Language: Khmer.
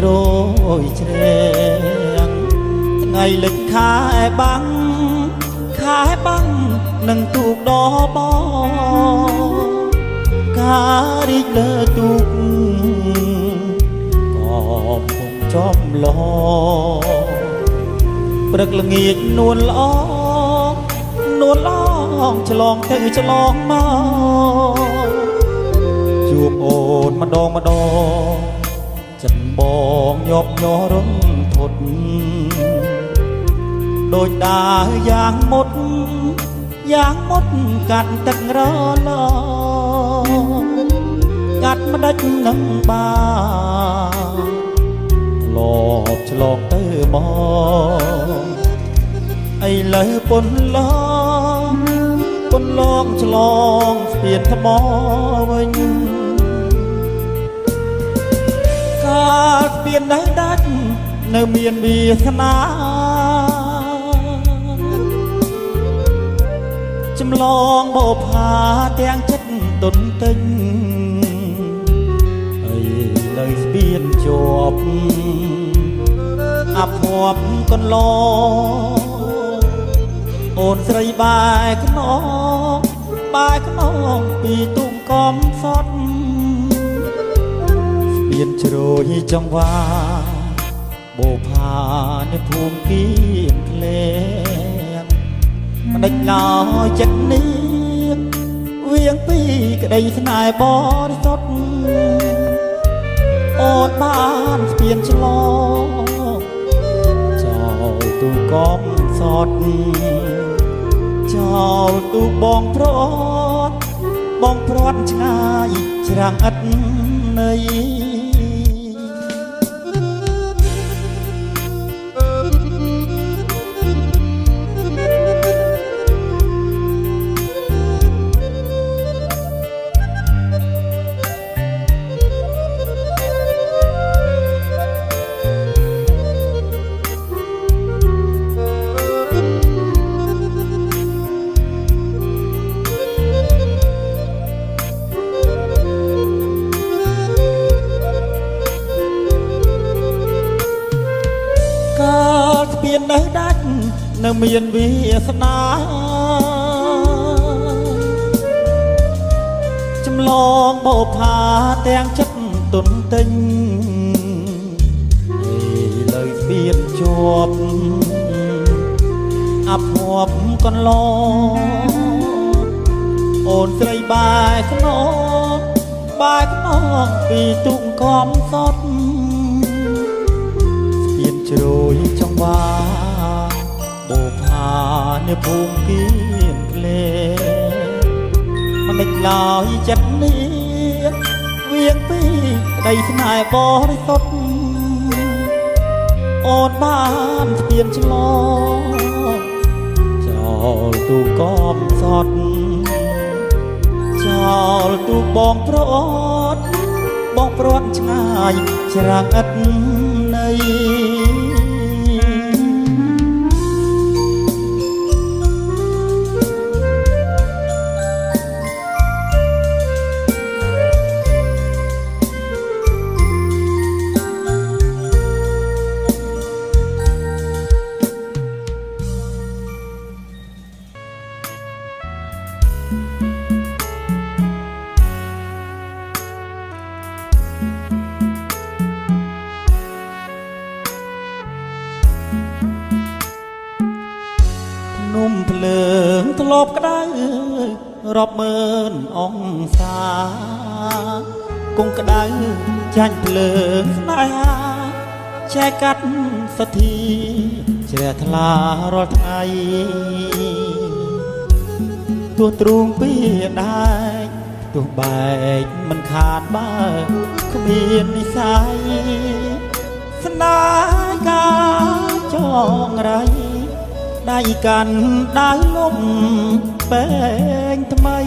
ជ្រោយជ្រែងថ្ងៃលិចខែបាំងនឹងទូកដបការរីកលើទូកក៏គង់ចំឡព្រឹកល្ងាចនួនល្អឆ្លងទៅឆ្លងមកជួបអូនម្ដងចិនបងញាប់ញ័ររំធត់ដូចដើរយ៉ាងមុតកាត់ទឹករឡកាត់ម្ដេចនឹងបានលបឆ្លងទៅមកឥឡូវពន្លងឆ្លងស្ពានថ្មវិញកាលស្ពាននៅដាច់នៅមានវាសនាចម្លងបោផាទាំងចិត្តទុនទិញហើយលើស្ពានជាប់អភ័ព្វកន្លងអូនស្រីបែកខ្នងពីទុំកំសត់ស្ពានជ្រោយចង្វាបោផានៅភូមិគៀនក្លែងមិនដេចឡើយចិត្តនេះវៀងពីក្តីស្នេហ៍បរិសុទ្ធអូនបានស្ពានឆ្លងចោលទូកំសត់ចោលទូបងប្រត់ឆ្ងាយច្រាំងឥតន័យស្ពាននៅដាច់នៅមានវាសនាចម្លងបោផាទាំងចិត្តទុនទិញលើស្ពានជាប់អភ័ព្វកន្លងអូនស្រីបែកខ្នងពីទុំកំសត់ជ្រោយចង្វាបោផានៅភូមិគៀនក្លែងមិនដេចឡើយចិត្តនេះវៀងពីក្តីស្នេហ៍បរិសុទ្ធអូនបានស្ពានឆ្លងចោលទូកំសត់ចោលទូបងប្រត់ឆ្ងាយច្រាំងឥតន័យនំភ្លើងធ្លាប់ក្តៅរាប់ម៉ឺនអង្សាគង់ក្តៅចាញ់ភ្លើងស្នេហាចែកកាត់សទ្ធាជ្រះថ្លារាល់ថ្ងៃទោះទ្រូងពីដែកទោះបែកមិនខាតបើគ្មាននិស័យស្នេហ៍ការចងរៃដៃកាន់ដៅលំពេងថ្មី